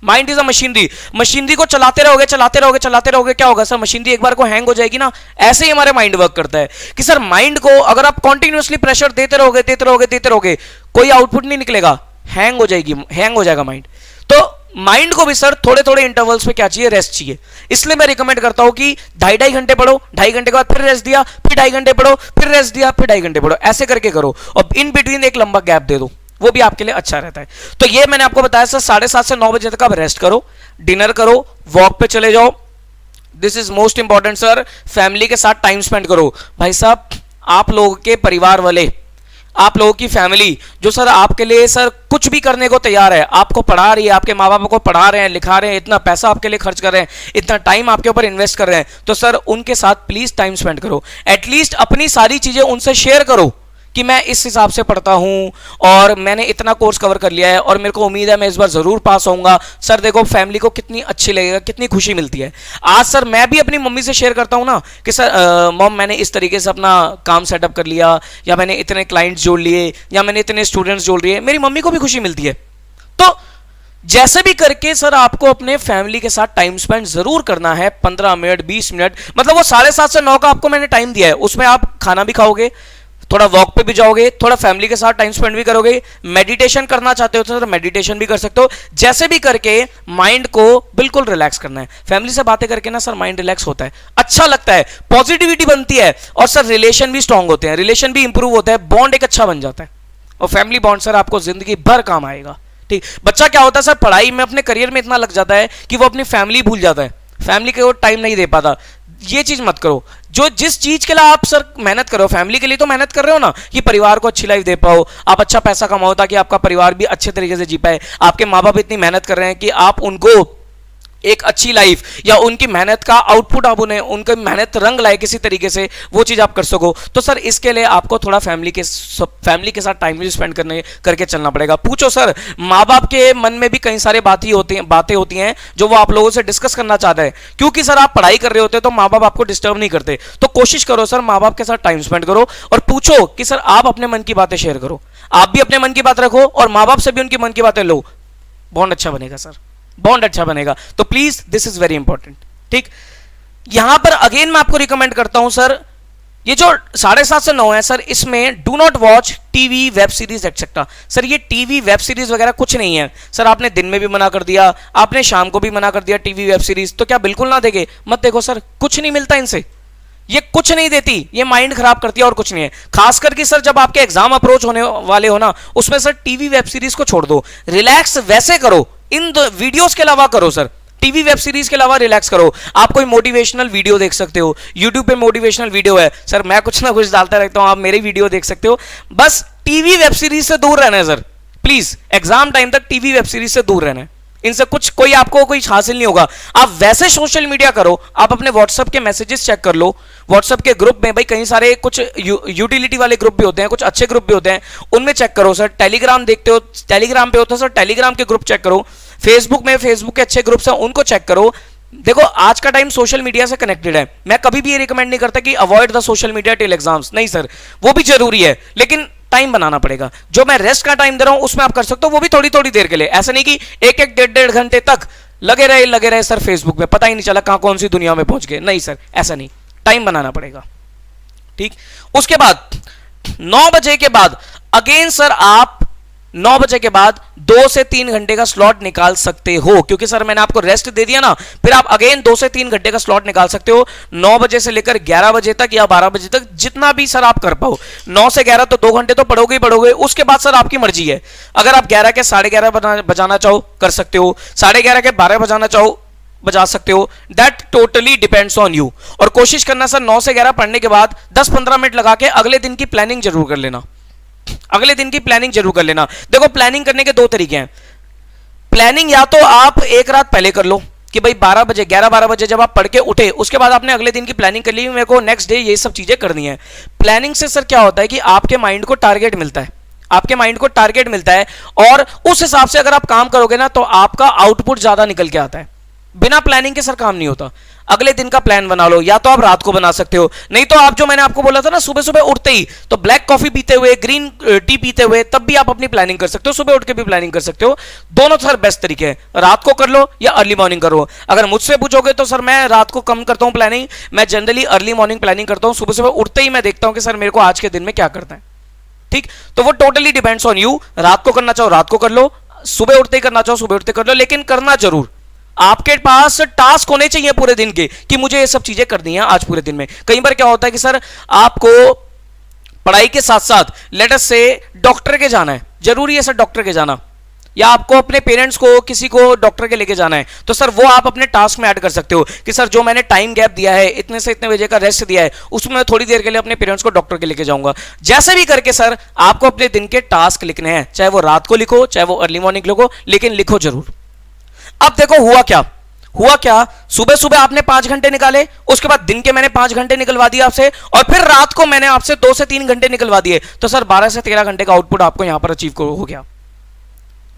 Mind is a machinery. Machinery को चलाते रहोगे, क्या होगा सर, मशीनरी एक बार को हैंग हो जाएगी ना। ऐसे ही हमारे माइंड वर्क करता है कि सर माइंड को अगर आप कंटिन्यूअसली प्रेशर देते रहोगे, कोई आउटपुट नहीं निकलेगा, हैंग हो जाएगा माइंड। तो माइंड को भी सर थोड़े थोड़े इंटरवल्स पे क्या चाहिए, रेस्ट चाहिए। इसलिए मैं रिकमेंड करता हूं कि 2.5 घंटे पढ़ो, 2.5 घंटे के बाद फिर रेस्ट दिया, फिर 2.5 घंटे पढ़ो, फिर रेस्ट दिया, फिर 2.5 घंटे पढ़ो, ऐसे करके करो। और इन बिटवीन एक लंबा गैप दे दो, वो भी आपके लिए अच्छा रहता है। तो ये मैंने आपको बताया सर 7:30 से 9 बजे तक आप रेस्ट करो, डिनर करो, वॉक पे चले जाओ। This is most important sir, family के साथ टाइम स्पेंड करो। भाई साहब आप लोगों के परिवार वाले, आप लोगों की फैमिली जो सर आपके लिए सर कुछ भी करने को तैयार है, आपको पढ़ा रही है, आपके माँ बाप को पढ़ा रहे हैं, लिखा रहे हैं, इतना पैसा आपके लिए खर्च कर रहे हैं, इतना टाइम आपके ऊपर इन्वेस्ट कर रहे हैं, तो सर उनके साथ प्लीज टाइम स्पेंड करो। एटलीस्ट अपनी सारी चीजें उनसे शेयर करो कि मैं इस हिसाब से पढ़ता हूं और मैंने इतना कोर्स कवर कर लिया है और मेरे को उम्मीद है मैं इस बार जरूर पास होऊंगा। सर देखो फैमिली को कितनी अच्छी लगेगा, कितनी खुशी मिलती है। आज सर मैं भी अपनी मम्मी से शेयर करता हूं ना कि सर मॉम मैंने इस तरीके से अपना काम सेटअप कर लिया, या मैंने इतने क्लाइंट्स जोड़ लिए, या मैंने इतने स्टूडेंट्स जोड़ लिए, मेरी मम्मी को भी खुशी मिलती है। तो जैसे भी करके सर आपको अपने फैमिली के साथ टाइम स्पेंड जरूर करना है, 15 मिनट 20 मिनट, मतलब वो 7:30 से 9 का आपको मैंने टाइम दिया है, उसमें आप खाना भी खाओगे, थोड़ा वॉक पे भी जाओगे, थोड़ा फैमिली के साथ टाइम स्पेंड भी करोगे, मेडिटेशन करना चाहते हो तो सर मेडिटेशन भी कर सकते हो। जैसे भी करके माइंड को बिल्कुल रिलैक्स करना है। फैमिली से बातें करके ना सर माइंड रिलैक्स होता है, अच्छा लगता है, पॉजिटिविटी बनती है, और सर रिलेशन भी स्ट्रांग होते हैं, रिलेशन भी इंप्रूव होता है, बॉन्ड एक अच्छा बन जाता है। और फैमिली बॉन्ड सर आपको जिंदगी भर काम आएगा। ठीक, बच्चा क्या होता है सर पढ़ाई में अपने करियर में इतना लग जाता है कि वो अपनी फैमिली भूल जाता है, फैमिली को टाइम नहीं दे पाता। ये चीज मत करो। जो जिस चीज के लिए आप सर मेहनत कर रहे हो, फैमिली के लिए तो मेहनत कर रहे हो ना, कि परिवार को अच्छी लाइफ दे पाओ, आप अच्छा पैसा कमाओ ताकि आपका परिवार भी अच्छे तरीके से जी पाए। आपके माँ बाप इतनी मेहनत कर रहे हैं कि आप उनको एक अच्छी लाइफ या उनकी मेहनत का आउटपुट आप उन्हें, उनकी मेहनत रंग लाए किसी तरीके से, वो चीज आप कर सको। तो सर इसके लिए आपको थोड़ा फैमिली के साथ टाइम भी स्पेंड करके चलना पड़ेगा। पूछो सर, माँ बाप के मन में भी कई सारे बातें होती हैं जो वो आप लोगों से डिस्कस करना चाहते हैं, क्योंकि सर आप पढ़ाई कर रहे होते तो माँ बाप आपको डिस्टर्ब नहीं करते। तो कोशिश करो सर माँ बाप के साथ टाइम स्पेंड करो और पूछो कि सर आप अपने मन की बातें शेयर करो, आप भी अपने मन की बात रखो और माँ बाप से भी उनकी मन की बातें लो। बॉन्ड अच्छा बनेगा सर, बॉन्ड अच्छा बनेगा। तो please this is very important. ठीक, यहां पर अगेन मैं आपको रिकमेंड करता हूं सर, ये जो 7:30 से 9 है सर, इसमें do not watch TV, web series etcetera. Sir ये टीवी, वेब सीरीज वगैरह कुछ नहीं है सर। आपने दिन में भी मना कर दिया, आपने शाम को भी मना कर दिया टीवी, वेब सीरीज, तो क्या बिल्कुल ना देखे? मत देखो सर, कुछ नहीं मिलता इनसे, ये कुछ नहीं देती, ये माइंड खराब करती है और कुछ नहीं है। खास करके सर जब आपके एग्जाम अप्रोच होने वाले हो ना, उसमें सर टीवी, वेब सीरीज को छोड़ दो, रिलैक्स वैसे करो, इन वीडियोस के अलावा करो सर। टीवी, वेब सीरीज के अलावा रिलैक्स करो। आप कोई मोटिवेशनल वीडियो देख सकते हो, यूट्यूब पे मोटिवेशनल वीडियो है सर, मैं कुछ ना कुछ डालता रहता हूं, आप मेरी वीडियो देख सकते हो। बस टीवी, वेब सीरीज से दूर रहना है सर, प्लीज। एग्जाम टाइम तक टीवी, वेब सीरीज से दूर रहना है, इनसे कुछ कोई आपको कोई हासिल नहीं होगा। आप वैसे सोशल मीडिया करो, आप अपने व्हाट्सएप के मैसेजेस चेक कर लो। व्हाट्सएप के ग्रुप में भाई कई सारे कुछ यूटिलिटी वाले ग्रुप भी होते हैं, कुछ अच्छे ग्रुप भी होते हैं, उनमें चेक करो सर। टेलीग्राम देखते हो, टेलीग्राम पे होता है सर, टेलीग्राम के ग्रुप चेक करो। फेसबुक में फेसबुक के अच्छे ग्रुप्स हैं, उनको चेक करो। देखो आज का टाइम सोशल मीडिया से कनेक्टेड है। मैं कभी भी ये रिकमेंड नहीं करता कि avoid the social media till exams, नहीं सर, वो भी जरूरी है, लेकिन टाइम बनाना पड़ेगा। जो मैं रेस्ट का टाइम दे रहा हूं उसमें आप कर सकते हो, वो भी थोड़ी थोड़ी देर के लिए। ऐसा नहीं कि एक एक डेढ़ घंटे तक लगे रहे सर फेसबुक में, पता ही नहीं चला कहां कौन सी दुनिया में पहुंच गए। नहीं सर, ऐसा नहीं, टाइम बनाना पड़ेगा, ठीक। उसके बाद 9 बजे के बाद अगेन सर आप 9 बजे के बाद 2 से 3 घंटे का स्लॉट निकाल सकते हो, क्योंकि सर मैंने आपको रेस्ट दे दिया ना, फिर आप अगेन 2 से 3 घंटे का स्लॉट निकाल सकते हो। 9 बजे से लेकर 11 बजे तक या 12 बजे तक, जितना भी सर आप कर पाओ। 9 से 11 तो 2 घंटे तो पढ़ोगे ही पढ़ोगे। उसके बाद सर आपकी मर्जी है, अगर आप 11 के 11:30 बजाना चाहो कर सकते हो, 11:30 के 12 बजाना चाहो बजा सकते हो। That totally depends on you. और कोशिश करना सर 9 से 11 पढ़ने के बाद 10-15 मिनट लगा के अगले दिन की प्लानिंग जरूर कर लेना, अगले दिन की प्लानिंग जरूर कर लेना। देखो प्लानिंग करने के 2 तरीके हैं। प्लानिंग या तो आप एक रात पहले कर लो कि भाई 12 बजे 11-12 बजे जब आप पढ़ के उठे, उसके बाद आपने अगले दिन की प्लानिंग कर ली, मेरे को नेक्स्ट डे ये सब चीजें करनी है। प्लानिंग से सर क्या होता है कि आपके माइंड को टारगेट मिलता है, आपके माइंड को टारगेट मिलता है, और उस हिसाब से अगर आप काम करोगे ना तो आपका आउटपुट ज्यादा निकल के आता है। बिना प्लानिंग के सर काम नहीं होता। अगले दिन का प्लान बना लो, या तो आप रात को बना सकते हो, नहीं तो आप जो मैंने आपको बोला था ना सुबह सुबह उठते ही, तो ब्लैक कॉफी पीते हुए, ग्रीन टी पीते हुए, तब भी आप अपनी प्लानिंग कर सकते हो, सुबह उठ के भी प्लानिंग कर सकते हो। दोनों सर बेस्ट तरीके हैं, रात को कर लो या अर्ली मॉर्निंग करो। अगर मुझसे पूछोगे तो सर मैं रात को कम करता हूं प्लानिंग, मैं जनरली अर्ली मॉर्निंग प्लानिंग करता हूं। सुबह सुबह उठते ही मैं देखता हूं कि सर मेरे को आज के दिन में क्या करना है, ठीक। तो वो टोटली डिपेंड्स ऑन यू। रात को करना चाहो रात को कर लो, सुबह उठते ही करना चाहो सुबह उठते कर लो, लेकिन करना जरूर। आपके पास टास्क होने चाहिए पूरे दिन के कि मुझे ये सब चीजें करनी है आज पूरे दिन में। कई बार क्या होता है कि सर आपको पढ़ाई के साथ साथ लेट अस से डॉक्टर के जाना है, जरूरी है सर डॉक्टर के जाना, या आपको अपने पेरेंट्स को किसी को डॉक्टर के लेके जाना है, तो सर वो आप अपने टास्क में ऐड कर सकते हो कि सर जो मैंने टाइम गैप दिया है, इतने से इतने बजे का रेस्ट दिया है, उसमें मैं थोड़ी देर के लिए अपने पेरेंट्स को डॉक्टर के लेके जाऊंगा। जैसे भी करके सर आपको अपने दिन के टास्क लिखने हैं, चाहे वो रात को लिखो चाहे वो अर्ली मॉर्निंग लिखो, लेकिन लिखो जरूर। अब देखो हुआ क्या, सुबह सुबह आपने 5 घंटे निकाले, उसके बाद दिन के मैंने 5 घंटे निकलवा दिए आपसे, और फिर रात को मैंने आपसे 2 से 3 घंटे निकलवा दिए, तो सर 12 से 13 घंटे का आउटपुट आपको यहां पर अचीव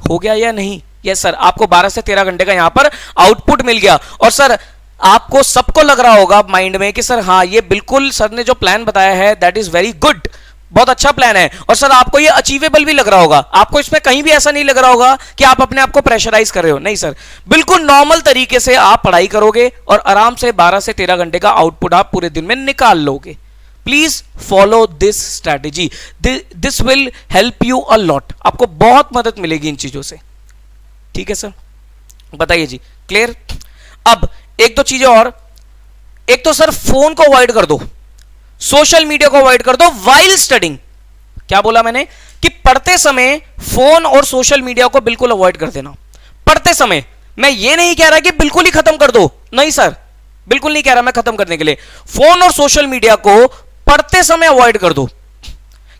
हो गया या नहीं? यस सर, आपको 12 से 13 घंटे का यहां पर आउटपुट मिल गया। और सर आपको सबको लग रहा होगा माइंड में कि सर हाँ ये बिल्कुल सर ने जो प्लान बताया है दैट इज वेरी गुड, बहुत अच्छा प्लान है, और सर आपको ये अचीवेबल भी लग रहा होगा। आपको इसमें कहीं भी ऐसा नहीं लग रहा होगा कि आप अपने आप को प्रेशराइज कर रहे हो, नहीं सर, बिल्कुल नॉर्मल तरीके से आप पढ़ाई करोगे और आराम से 12 से 13 घंटे का आउटपुट आप पूरे दिन में निकाल लोगे। Please follow this strategy, this will help you a lot, आपको बहुत मदद मिलेगी इन चीजों से, ठीक है सर? बताइए जी, क्लियर? अब एक दो चीजें और, एक तो सर फोन को अवॉइड कर दो, सोशल मीडिया को अवॉइड कर दो वाइल स्टडिंग। क्या बोला मैंने? कि पढ़ते समय फोन और सोशल मीडिया को बिल्कुल अवॉइड कर देना पढ़ते समय। मैं ये नहीं कह रहा कि बिल्कुल ही खत्म कर दो, नहीं सर, बिल्कुल नहीं कह रहा मैं खत्म करने के लिए। फोन और सोशल मीडिया को पढ़ते समय अवॉइड कर दो,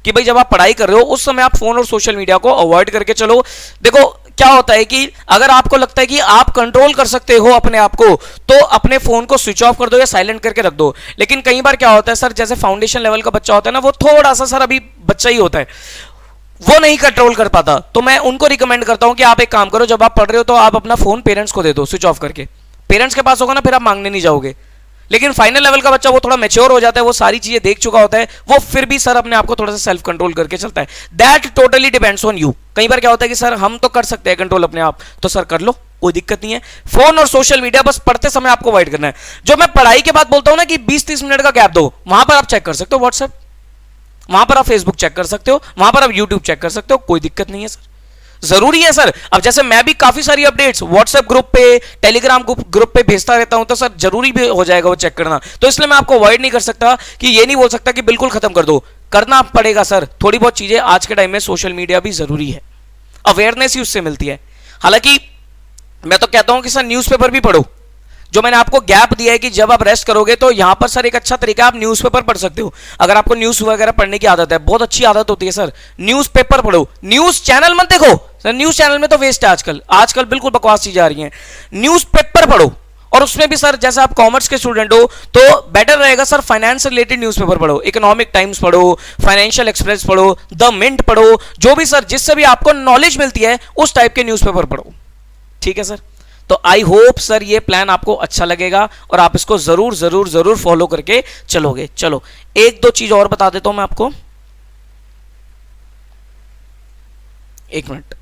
कि भाई जब आप पढ़ाई कर रहे हो उस समय आप फोन और सोशल मीडिया को अवॉइड करके चलो। देखो क्या होता है कि अगर आपको लगता है कि आप कंट्रोल कर सकते हो अपने आप को, तो अपने फोन को स्विच ऑफ कर दो या साइलेंट करके रख दो। लेकिन कई बार क्या होता है सर, जैसे फाउंडेशन लेवल का बच्चा होता है ना, वो थोड़ा सा सर अभी बच्चा ही होता है, वो नहीं कंट्रोल कर पाता, तो मैं उनको रिकमेंड करता हूं कि आप एक काम करो, जब आप पढ़ रहे हो तो आप अपना फोन पेरेंट्स को दे दो स्विच ऑफ करके। पेरेंट्स के पास होगा ना, फिर आप मांगने नहीं जाओगे। लेकिन फाइनल लेवल का बच्चा वो थोड़ा मैच्योर हो जाता है, वो सारी चीजें देख चुका होता है, वो फिर भी सर अपने आप को थोड़ा सा सेल्फ कंट्रोल करके चलता है। That totally depends on you. कई बार क्या होता है कि सर हम तो कर सकते हैं कंट्रोल अपने आप, तो सर कर लो, कोई दिक्कत नहीं है। फोन और सोशल मीडिया बस पढ़ते समय आपको अवॉइड करना है। जो मैं पढ़ाई के बाद बोलता हूं ना कि 20-30 मिनट का गैप दो, वहां पर आप चेक कर सकते हो व्हाट्सएप, वहां पर आप फेसबुक चेक कर सकते हो, वहां पर आप यूट्यूब चेक कर सकते हो, कोई दिक्कत नहीं है सर। जरूरी है सर। अब जैसे मैं भी काफी सारी अपडेट्स व्हाट्सएप ग्रुप पे, टेलीग्राम ग्रुप पे भेजता रहता हूं, तो सर जरूरी भी हो जाएगा वो चेक करना। तो इसलिए मैं आपको अवॉइड नहीं कर सकता कि ये नहीं बोल सकता कि बिल्कुल खत्म कर दो, करना पड़ेगा सर। थोड़ी बहुत चीजें आज के टाइम में सोशल मीडिया भी जरूरी है, अवेयरनेस ही उससे मिलती है। हालांकि मैं तो कहता हूं कि सर न्यूज़पेपर भी पढ़ो। जो मैंने आपको गैप दिया है कि जब आप रेस्ट करोगे, तो यहां पर सर एक अच्छा तरीका आप न्यूज़पेपर पढ़ सकते हो। अगर आपको न्यूज़ वगैरह पढ़ने की आदत है, बहुत अच्छी आदत होती है सर, न्यूज़पेपर पढ़ो। न्यूज़ चैनल मत देखो सर, न्यूज़ चैनल में तो वेस्ट है आजकल, आजकल बिल्कुल बकवास चीजें आ रही हैं। न्यूज़पेपर पढ़ो, और उसमें भी सर जैसे आप कॉमर्स के स्टूडेंट हो तो बेटर रहेगा सर फाइनेंस से रिलेटेड न्यूज़पेपर पढ़ो, इकोनॉमिक टाइम्स पढ़ो, फाइनेंशियल एक्सप्रेस पढ़ो, द मिंट पढ़ो, जो भी सर जिससे भी आपको नॉलेज मिलती है उस टाइप के न्यूज़पेपर पढ़ो। ठीक है सर। तो आई होप सर ये प्लान आपको अच्छा लगेगा और आप इसको जरूर जरूर जरूर फॉलो करके चलोगे। चलो एक दो चीज और बता देता हूं मैं आपको, एक मिनट।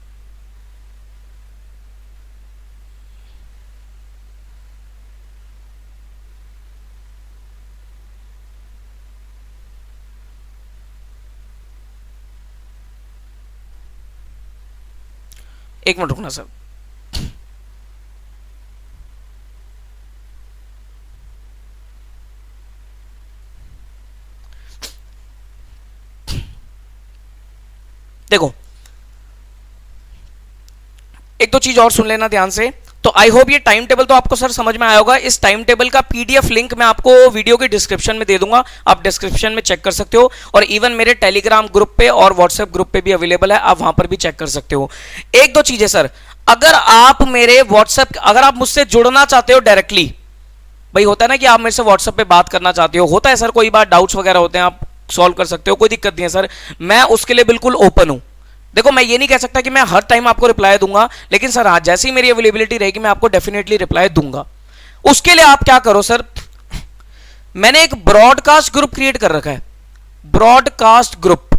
एक मिनट रुकना सर। देखो एक दो चीज और सुन लेना ध्यान से। तो आई होप ये टाइम टेबल तो आपको सर समझ में आया होगा। इस टाइम टेबल का पीडीएफ लिंक मैं आपको वीडियो के डिस्क्रिप्शन में दे दूंगा, आप डिस्क्रिप्शन में चेक कर सकते हो। और इवन मेरे टेलीग्राम ग्रुप पे और व्हाट्सएप ग्रुप पे भी अवेलेबल है, आप वहां पर भी चेक कर सकते हो। एक दो चीजें सर, अगर आप मेरे व्हाट्सएप, अगर आप मुझसे जुड़ना चाहते हो डायरेक्टली, भाई होता है ना कि आप मेरे से व्हाट्सएप पे बात करना चाहते हो, होता है सर कोई बार डाउट्स वगैरह होते हैं, आप सॉल्व कर सकते हो, कोई दिक्कत नहीं है सर, मैं उसके लिए बिल्कुल ओपन हूं। देखो मैं ये नहीं कह सकता कि मैं हर टाइम आपको रिप्लाई दूंगा, लेकिन सर हाँ जैसी मेरी अवेलेबिलिटी रहेगी मैं आपको डेफिनेटली रिप्लाई दूंगा। उसके लिए आप क्या करो सर, मैंने एक ब्रॉडकास्ट ग्रुप क्रिएट कर रखा है, ब्रॉडकास्ट ग्रुप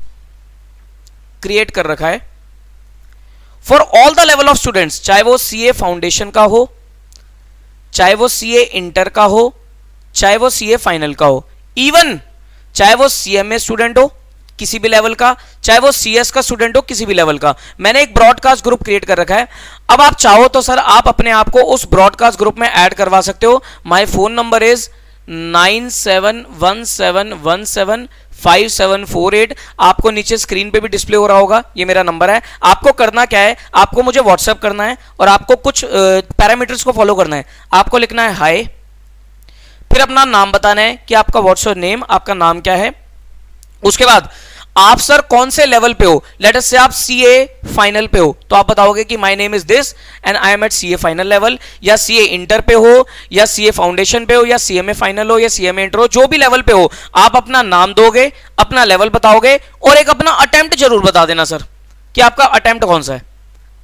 क्रिएट कर रखा है for all the level of students, चाहे वो सीए फाउंडेशन का हो, चाहे वो सीए इंटर का हो, चाहे वो सीए फाइनल का हो, इवन चाहे वो सीएमए स्टूडेंट हो किसी भी लेवल का, चाहे वो सीएस का स्टूडेंट हो किसी भी लेवल का, मैंने एक ब्रॉडकास्ट ग्रुप क्रिएट कर रखा है। अब आप चाहो तो सर आप अपने आप को उस ब्रॉडकास्ट ग्रुप में ऐड करवा सकते हो। My phone number is 9717175748। आपको नीचे स्क्रीन पे भी डिस्प्ले हो रहा होगा, ये मेरा नंबर है। आपको करना क्या है, आपको मुझे व्हाट्सएप करना है और आपको कुछ पैरामीटर्स को फॉलो करना है। आपको लिखना है हाय, फिर अपना नाम बताना है कि आपका व्हाट्सएप नेम, आपका नाम क्या है। उसके बाद आप सर कौन से लेवल पे हो, लेट अस से आप सीए फाइनल पे हो तो आप बताओगे कि my name is this and I am at CA final level, या सीए इंटर पे हो, या सीए फाउंडेशन पे हो, या सीएमए फाइनल हो, या सीएमए इंटर हो, जो भी लेवल पे हो आप अपना नाम दोगे, अपना लेवल बताओगे और एक अपना अटेम्प्ट जरूर बता देना सर कि आपका अटेम्प्ट कौन सा है,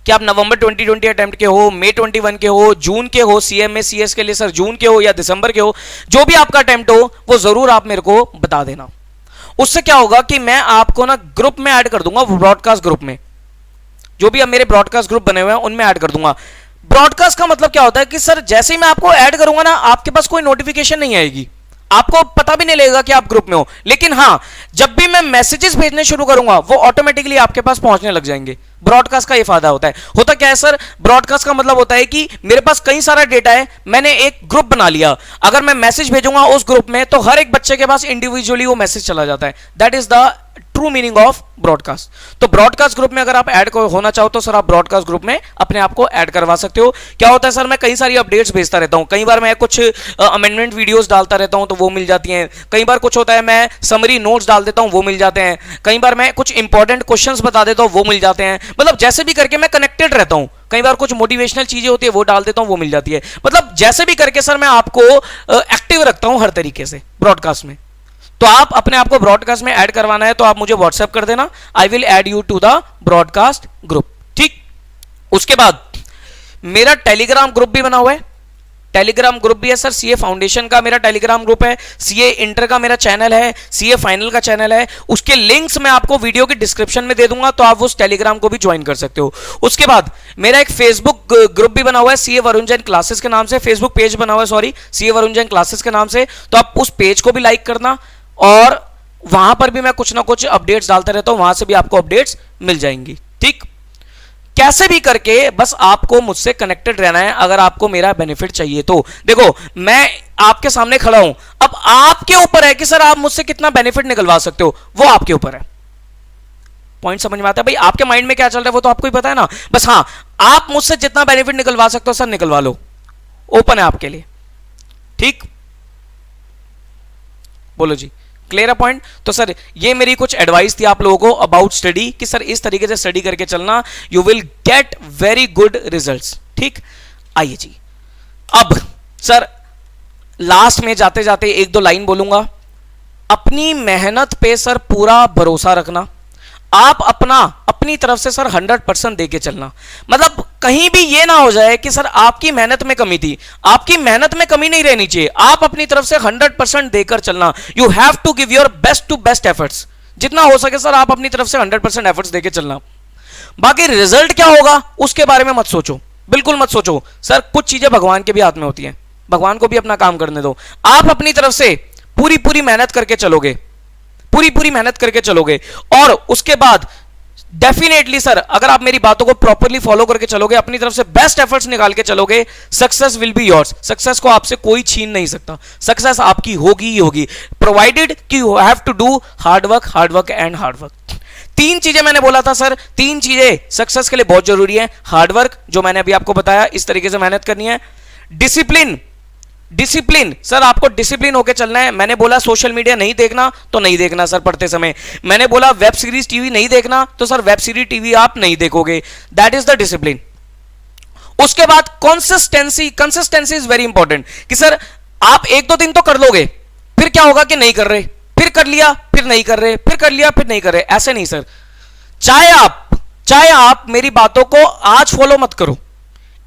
कि आप नवंबर 2020 अटेम्प्ट के हो, मई 21 के हो, जून के हो, सीएमए सीएस के लिए सर जून के हो या दिसंबर के हो, जो भी आपका अटेम्प्ट हो वो जरूर आप मेरे को बता देना। उससे क्या होगा कि मैं आपको ना ग्रुप में ऐड कर दूंगा, ब्रॉडकास्ट ग्रुप में, जो भी अब मेरे ब्रॉडकास्ट ग्रुप बने हुए हैं उनमें ऐड कर दूंगा। ब्रॉडकास्ट का मतलब क्या होता है कि सर जैसे ही मैं आपको ऐड करूंगा ना, आपके पास कोई नोटिफिकेशन नहीं आएगी, आपको पता भी नहीं लगेगा कि आप ग्रुप में हो, लेकिन हाँ जब भी मैं मैसेजेस भेजने शुरू करूंगा वो ऑटोमेटिकली आपके पास पहुंचने लग जाएंगे। ब्रॉडकास्ट का ये फायदा होता है। होता क्या है सर, ब्रॉडकास्ट का मतलब होता है कि मेरे पास कई सारा डेटा है, मैंने एक ग्रुप बना लिया, अगर मैं मैसेज भेजूंगा उस ग्रुप में तो हर एक बच्चे के पास इंडिविजुअली वो मैसेज चला जाता है। That is the true meaning of broadcast. तो ब्रॉडकास्ट ग्रुप में अगर आप ऐड होना चाहो तो सर आप ब्रॉडकास्ट ग्रुप में अपने आप को ऐड करवा सकते हो। क्या होता है सर, मैं कई सारी अपडेट्स भेजता रहता हूं, कई बार मैं कुछ अमेंडमेंट वीडियोस डालता रहता हूं तो वो मिल जाती हैं, कई बार कुछ होता है मैं समरी नोट्स डाल देता हूं वो मिल जाते हैं, कई बार मैं कुछ इंपॉर्टेंट क्वेश्चंस बता देता हूं वो मिल जाते हैं। मतलब जैसे भी करके मैं कनेक्टेड रहता हूं, कई बार कुछ मोटिवेशनल चीजें होती है वो डाल देता हूं वो मिल जाती है। मतलब जैसे भी करके सर मैं आपको एक्टिव रखता हूं हर तरीके से ब्रॉडकास्ट में। तो आप अपने आप को ब्रॉडकास्ट में ऐड करवाना है तो आप मुझे व्हाट्सएप कर देना, I will add you to the broadcast group. ठीक, उसके बाद मेरा टेलीग्राम ग्रुप भी बना हुआ है, टेलीग्राम ग्रुप भी है सर, सीए फाउंडेशन का मेरा टेलीग्राम ग्रुप है, सीए इंटर का मेरा चैनल है, सीए फाइनल का चैनल है, उसके लिंक्स मैं आपको वीडियो की डिस्क्रिप्शन में दे दूंगा, तो आप उस टेलीग्राम को भी ज्वाइन कर सकते हो। उसके बाद मेरा एक फेसबुक ग्रुप भी बना हुआ है सीए वरुण जैन क्लासेस के नाम से, फेसबुक पेज बना हुआ है sorry, CA Varun Jain classes के नाम से, तो आप उस पेज को भी लाइक करना, और वहां पर भी मैं कुछ ना कुछ अपडेट्स डालता रहता हूं, वहां से भी आपको अपडेट्स मिल जाएंगी। ठीक, कैसे भी करके बस आपको मुझसे कनेक्टेड रहना है अगर आपको मेरा बेनिफिट चाहिए तो। देखो मैं आपके सामने खड़ा हूं, अब आपके ऊपर है कि सर आप मुझसे कितना बेनिफिट निकलवा सकते हो, वो आपके ऊपर है। पॉइंट समझ में आता है भाई? आपके माइंड में क्या चल रहा है वो तो आपको ही पता है ना। बस हाँ, आप मुझसे जितना बेनिफिट निकलवा सकते हो सर निकलवा लो, ओपन है आपके लिए। ठीक, बोलो जी, क्लियर है पॉइंट? तो सर ये मेरी कुछ एडवाइस थी आप लोगों को अबाउट स्टडी, कि सर इस तरीके से स्टडी करके चलना, you will get very good results. ठीक, आइए जी, अब सर लास्ट में जाते जाते एक दो लाइन बोलूंगा। अपनी मेहनत पे सर पूरा भरोसा रखना, आप अपनी तरफ से सर 100% देके चलना। मतलब कहीं भी ये ना हो जाए कि सर आपकी मेहनत में कमी थी, आपकी मेहनत में कमी नहीं रहनी चाहिए, आप अपनी तरफ से 100% देकर चलना। You have to give your best to best efforts, जितना हो सके सर आप अपनी तरफ से 100% एफर्ट्स देके चलना। बाकी रिजल्ट क्या होगा उसके बारे में मत सोचो, बिल्कुल मत सोचो। सर कुछ चीजें भगवान के भी हाथ में होती हैं, भगवान को भी अपना काम करने दो। आप अपनी तरफ से पूरी मेहनत करके चलोगे, पूरी मेहनत करके चलोगे, और उसके बाद डेफिनेटली सर अगर आप मेरी बातों को प्रॉपरली फॉलो करके चलोगे, अपनी तरफ से बेस्ट एफर्ट्स निकाल के चलोगे, success will be yours. Success को आपसे कोई छीन नहीं सकता, सक्सेस आपकी होगी ही होगी, प्रोवाइडेड कि you have to do hard work and hard work. तीन चीजें मैंने बोला था सर, तीन चीजें सक्सेस के लिए बहुत जरूरी है। हार्ड वर्क, जो मैंने अभी आपको बताया, इस तरीके से मेहनत करनी है। डिसिप्लिन सर, आपको डिसिप्लिन होकर चलना है। मैंने बोला सोशल मीडिया नहीं देखना तो नहीं देखना सर पढ़ते समय, मैंने बोला वेब सीरीज टीवी नहीं देखना तो सर वेब सीरीज टीवी आप नहीं देखोगे, दैट इज द डिसिप्लिन। उसके बाद कंसिस्टेंसी इज वेरी इंपॉर्टेंट, कि सर आप एक दो दिन तो कर लोगे, फिर क्या होगा कि नहीं कर रहे, फिर कर लिया फिर नहीं कर रहे, फिर कर लिया फिर नहीं कर रहे, ऐसे नहीं सर। चाहे आप मेरी बातों को आज फॉलो मत करो,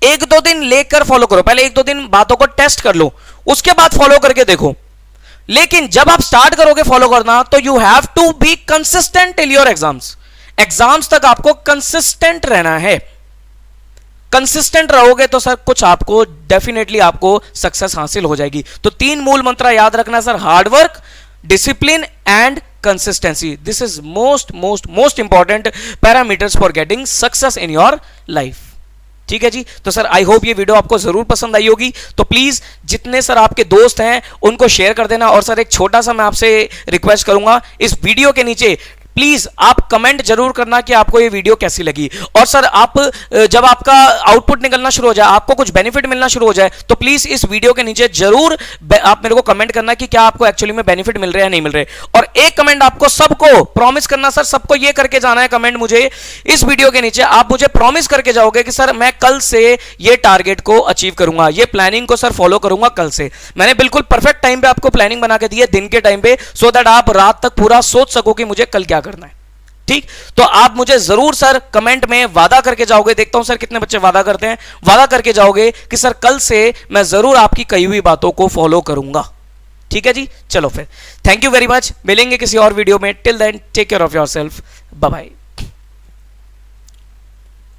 एक दो दिन लेकर फॉलो करो, पहले एक दो दिन बातों को टेस्ट कर लो, उसके बाद फॉलो करके देखो। लेकिन जब आप स्टार्ट करोगे फॉलो करना तो you have to be consistent till your exams तक आपको कंसिस्टेंट रहना है। कंसिस्टेंट रहोगे तो सर कुछ आपको डेफिनेटली आपको सक्सेस हासिल हो जाएगी। तो तीन मूल मंत्र याद रखना sir, hard work, discipline and consistency. This is most important parameters for getting success in your life. ठीक है जी, तो सर आई होप ये वीडियो आपको जरूर पसंद आई होगी। तो प्लीज जितने सर आपके दोस्त हैं उनको शेयर कर देना, और सर एक छोटा सा मैं आपसे रिक्वेस्ट करूंगा, इस वीडियो के नीचे प्लीज आप कमेंट जरूर करना कि आपको ये वीडियो कैसी लगी। और सर आप जब आपका आउटपुट निकलना शुरू हो जाए, आपको कुछ बेनिफिट मिलना शुरू हो जाए, तो प्लीज इस वीडियो के नीचे जरूर आप मेरे को कमेंट करना कि क्या आपको एक्चुअली में बेनिफिट मिल रहे हैं या नहीं मिल रहे। और एक कमेंट आपको सबको प्रॉमिस करना सर, सबको ये करके जाना है कमेंट मुझे इस वीडियो के नीचे, आप मुझे प्रॉमिस करके जाओगे कि सर मैं कल से ये टारगेट को अचीव करूंगा, ये प्लानिंग को सर फॉलो करूंगा कल से। मैंने बिल्कुल परफेक्ट टाइम पे आपको प्लानिंग बना के दी है, दिन के टाइम पे, सो दैट आप रात तक पूरा सोच सको कि मुझे कल क्या करना है। ठीक, तो आप मुझे जरूर सर कमेंट में वादा करके जाओगे, देखता हूं सर कितने बच्चे वादा करते हैं, वादा करके जाओगे कि सर कल से मैं जरूर आपकी कही हुई बातों को फॉलो करूंगा। ठीक है जी, चलो फिर थैंक यू वेरी मच, मिलेंगे किसी और वीडियो में। Till then take care of yourself, bye bye.